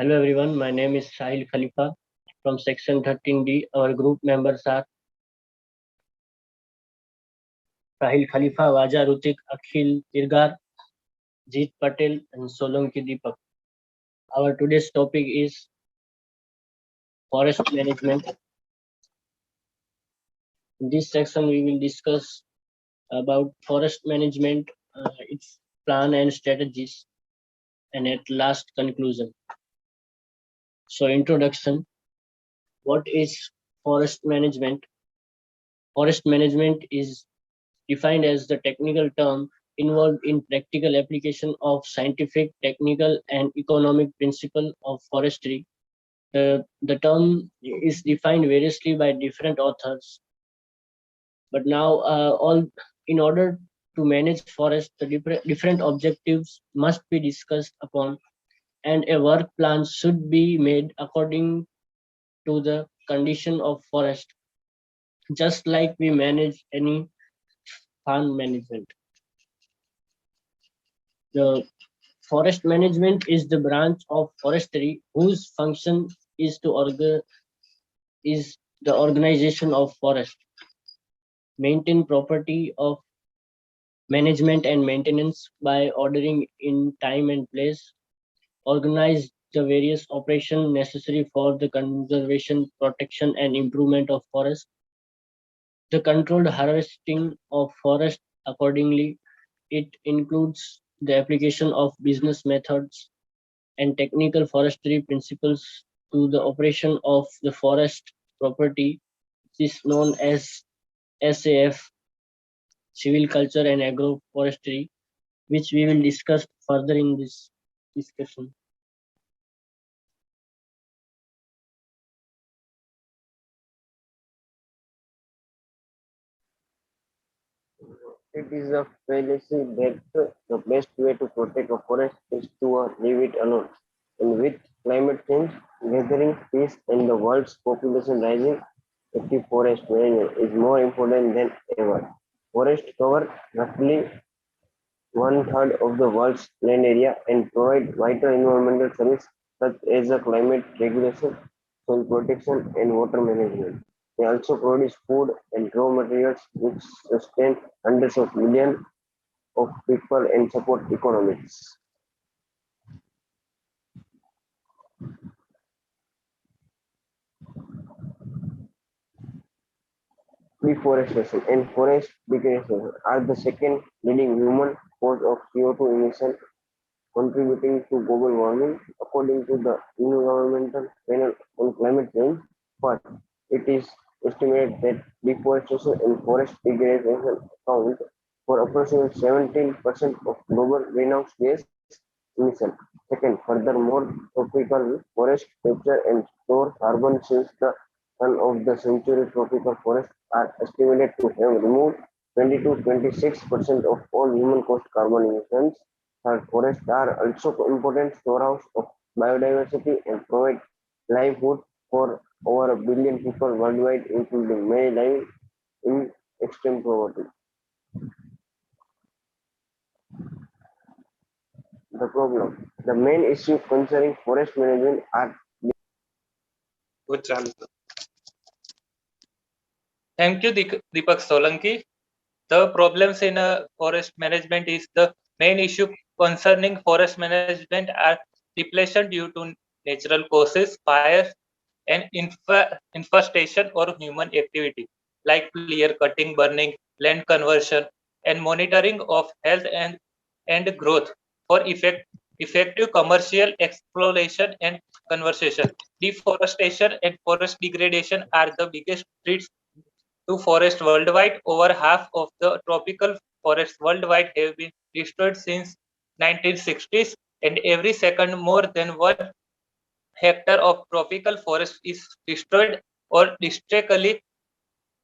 Hello everyone, my name is Sahil Khalifa from section 13D. Our group members are Sahil Khalifa, Waja Rutik, Akhil Irgar, Jeet Patel and Solanki Deepak. Our today's topic is forest management. In this section we will discuss about forest management, its plan and strategies, and at last conclusion. So introduction, what is forest management? Forest management is defined as the technical term involved in practical application of scientific, technical, and economic principle of forestry. The term is defined variously by different authors, but now all in order to manage forest, the different objectives must be discussed upon, and a work plan should be made according to the condition of forest, just like we manage any farm management. The forest management is the branch of forestry whose function is is the organization of forest, maintain property of management and maintenance by ordering in time and place, organize the various operations necessary for the conservation, protection, and improvement of forest, the controlled harvesting of forest accordingly. It includes the application of business methods and technical forestry principles to the operation of the forest property, which is known as SAF, civil culture and agroforestry, which we will discuss further in this discussion. It is a fallacy that the best way to protect a forest is to leave it alone. And with climate change gathering pace and the world's population rising, active forest management is more important than ever. Forests cover roughly one-third of the world's land area and provide vital environmental services such as climate regulation, soil protection, and water management. They also produce food and raw materials which sustain hundreds of millions of people and support economics. Deforestation and forest degradation are the second leading human cause of CO2 emission contributing to global warming, according to the Intergovernmental Panel on Climate Change. First, it is estimated that deforestation and forest degradation account for approximately 17% of global greenhouse gas emissions. Second, furthermore, tropical forests capture and store carbon since the turn of the century. Tropical forests are estimated to have removed 20 to 26% of all human-caused carbon emissions. Third, forests are also important storehouse of biodiversity and provide livelihood for over a billion people worldwide, including many living in extreme poverty. The problem. The main issue concerning forest management are Thank you, Deepak Solanki. The problems in forest management is the main issue concerning forest management are depletion due to natural causes, fire, and infestation or human activity like clear cutting, burning, land conversion, and monitoring of health and growth for effective commercial exploration and conservation. Deforestation and forest degradation are the biggest threats to forests worldwide. Over half of the tropical forests worldwide have been destroyed since 1960s, and every second more than 1 hectare of tropical forest is destroyed or drastically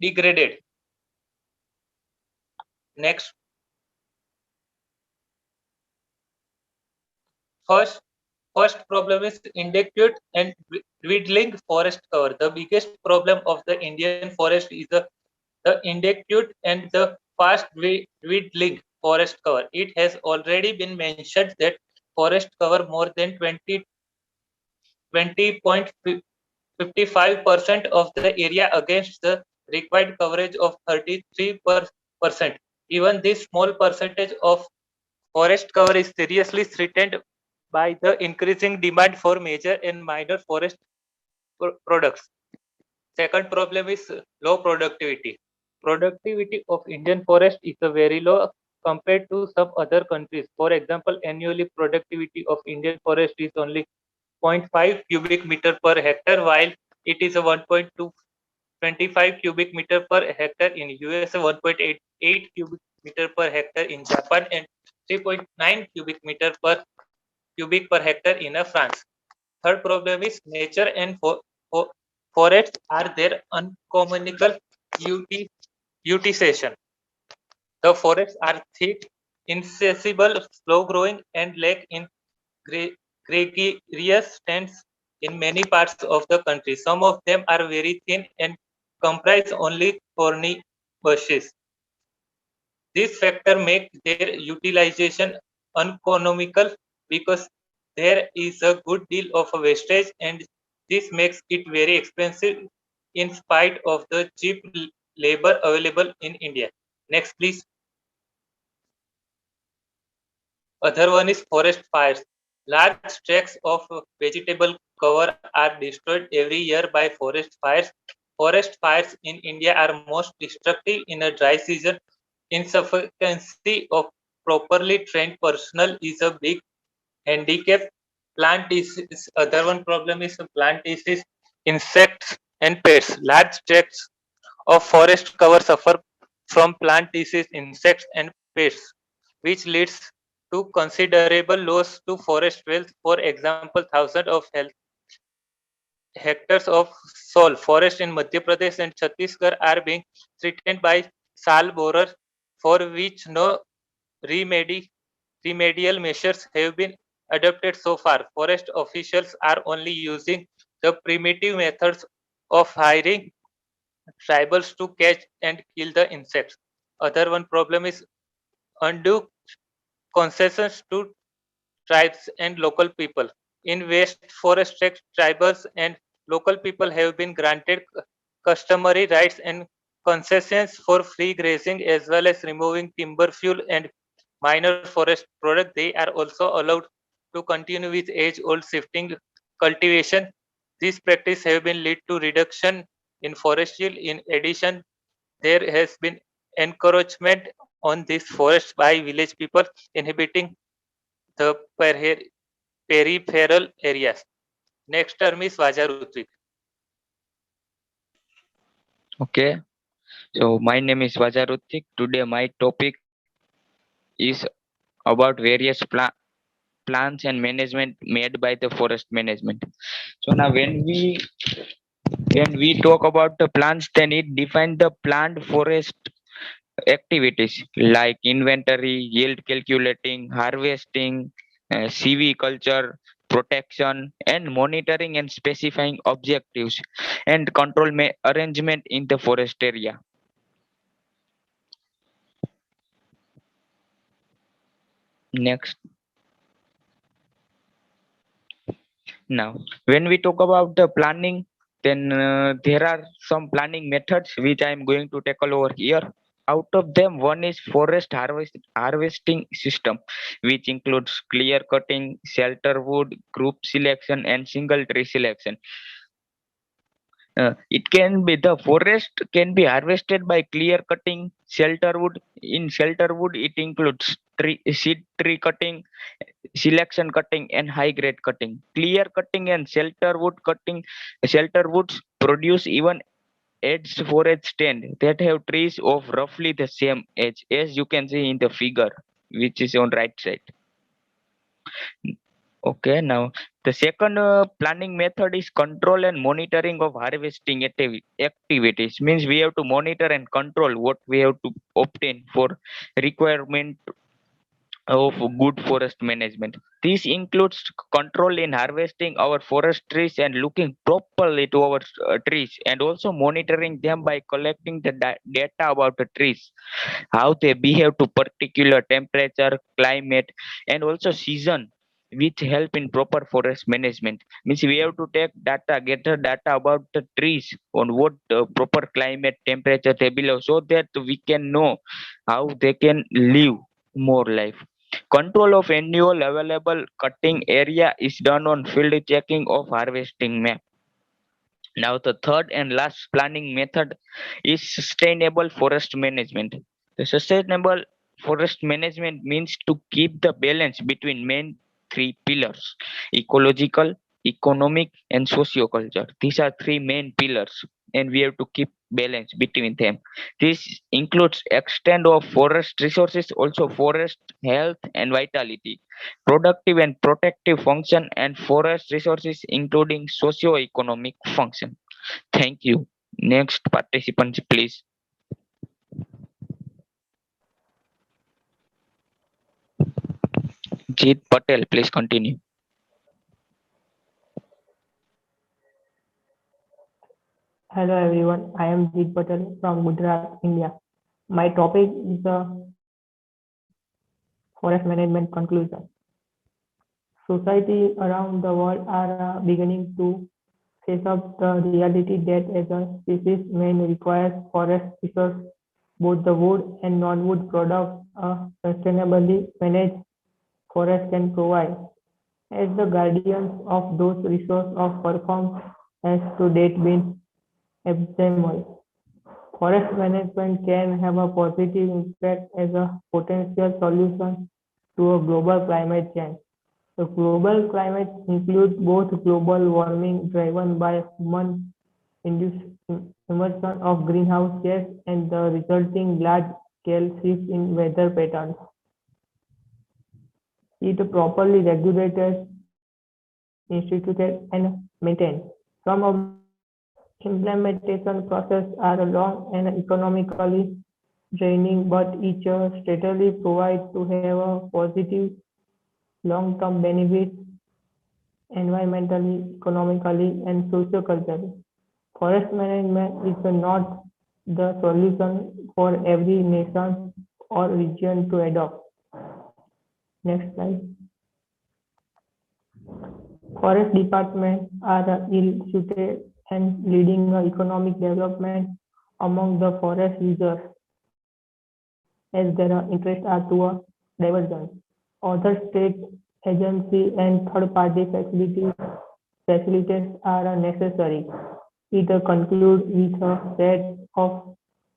degraded. Next, first first problem is inadequate and dwindling forest cover. The biggest problem of the Indian forest is the inadequate and the fast dwindling forest cover. It has already been mentioned that forest cover more than 20 20.55% of the area against the required coverage of 33%. Even this small percentage of forest cover is seriously threatened by the increasing demand for major and minor forest products. Second problem is low productivity. Productivity of Indian forest is very low compared to some other countries. For example, annually productivity of Indian forest is only 0.5 cubic meter per hectare, while it is a 1.225 cubic meter per hectare in US, 1.88 cubic meter per hectare in Japan, and 3.9 cubic per hectare in France. Third problem is nature and forests are their uncommunicable utilization. The forests are thick, inaccessible, slow-growing, and lack in gregarious stands in many parts of the country. Some of them are very thin and comprise only thorny bushes. This factor makes their utilization uneconomical because there is a good deal of wastage, and this makes it very expensive in spite of the cheap labor available in India. Next, please. Other one is forest fires. Large tracts of vegetable cover are destroyed every year by forest fires. Forest fires in India are most destructive in a dry season. Insufficiency of properly trained personnel is a big handicap. Plant disease, other one problem is plant disease, insects and pests. Large tracts of forest cover suffer from plant disease, insects and pests, which leads to considerable loss to forest wealth. For example, thousands of hectares of sal forest in Madhya Pradesh and Chhattisgarh are being threatened by sal borer, for which no remedial measures have been adopted so far. Forest officials are only using the primitive methods of hiring tribals to catch and kill the insects. Other one problem is undue concessions to tribes and local people. In West Forest Act, tribals and local people have been granted customary rights and concessions for free grazing, as well as removing timber fuel and minor forest products. They are also allowed to continue with age-old shifting cultivation. This practice have been lead to reduction in forest yield. In addition, there has been encouragement on this forest by village people, inhibiting the peripheral areas. Next term is Vaja Rutvik. Okay, so my name is Vajarutik. Today my topic is about various plans and management made by the forest management. So now when we talk about the plans, then it defines the planned forest activities like inventory, yield calculating, harvesting, CV culture, protection, and monitoring and specifying objectives and control arrangement in the forest area. Next, now when we talk about the planning, then there are some planning methods which I am going to tackle over here. Out of them, one is harvesting system, which includes clear cutting, shelter wood, group selection, and single tree selection. It can be the forest can be harvested by clear cutting, shelter wood. In shelter wood, it includes seed tree cutting, selection cutting, and high grade cutting. Clear cutting and shelter woods produce even edged forest stand that have trees of roughly the same age, as you can see in the figure which is on right side. Okay, now the second planning method is control and monitoring of harvesting activities. Means we have to monitor and control what we have to obtain for requirement of good forest management. This includes control in harvesting our forest trees and looking properly to our trees, and also monitoring them by collecting the data about the trees, how they behave to particular temperature, climate, and also season. which help in proper forest management. Means we have to take data, get the data about the trees on what proper climate, temperature they below, so that we can know how they can live more life. Control of annual available cutting area is done on field checking of harvesting map. Now, the third and last planning method is sustainable forest management. The sustainable forest management means to keep the balance between main three pillars: ecological, economic, and socioculture. These are three main pillars, and we have to keep balance between them. This includes extent of forest resources, also forest health and vitality, productive and protective function, and forest resources including socio-economic function. Thank you. Next participants, please. Jeet Patel, please continue. Hello everyone, I am Jeet Patel from Gujarat, India. My topic is the forest management conclusion. Society around the world are beginning to face up the reality that as a species man requires forest resource, both the wood and non-wood products a sustainably managed forest can provide. As the guardians of those resources of perform has to date been abysmal. Forest management can have a positive impact as a potential solution to a global climate change. The global climate includes both global warming driven by human-induced emission of greenhouse gas and the resulting large-scale shift in weather patterns. It properly regulated, instituted, and maintained. Some of implementation process are long and economically draining, but each steadily provide to have a positive long-term benefits environmentally, economically, and socio-culturally. Forest management is not the solution for every nation or region to adopt. Next slide. Forest departments are ill-suited and leading economic development among the forest users as their interests are to a divergence. Other state agency and third-party facilities are necessary. It concludes with a set of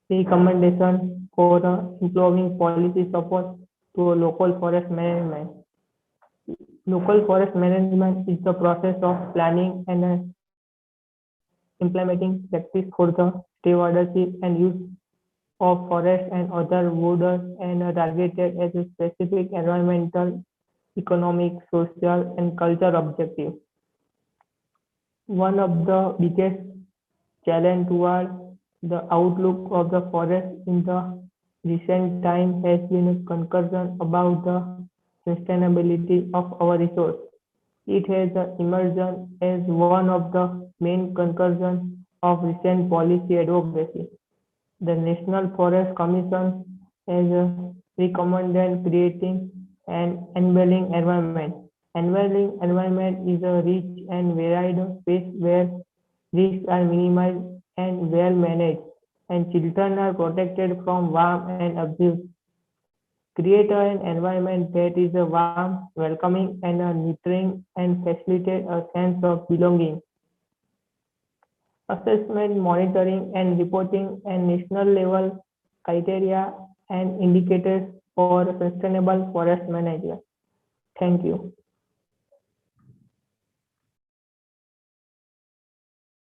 recommendations for improving policy support to local forest management. Local forest management is the process of planning and implementing practice for the stewardship and use of forest and other wood and targeted as a specific environmental, economic, social, and cultural objective. One of the biggest challenge towards the outlook of the forest in the recent time has been a concern about the sustainability of our resource. It has emerged as one of the main concerns of recent policy advocacy. The National Forest Commission has recommended creating an enabling environment. Enabling environment is a rich and varied space where risks are minimized and well managed, and children are protected from harm and abuse. Create an environment that is warm, welcoming, and nurturing, and facilitate a sense of belonging. Assessment, monitoring, and reporting and national level criteria and indicators for sustainable forest management. Thank you.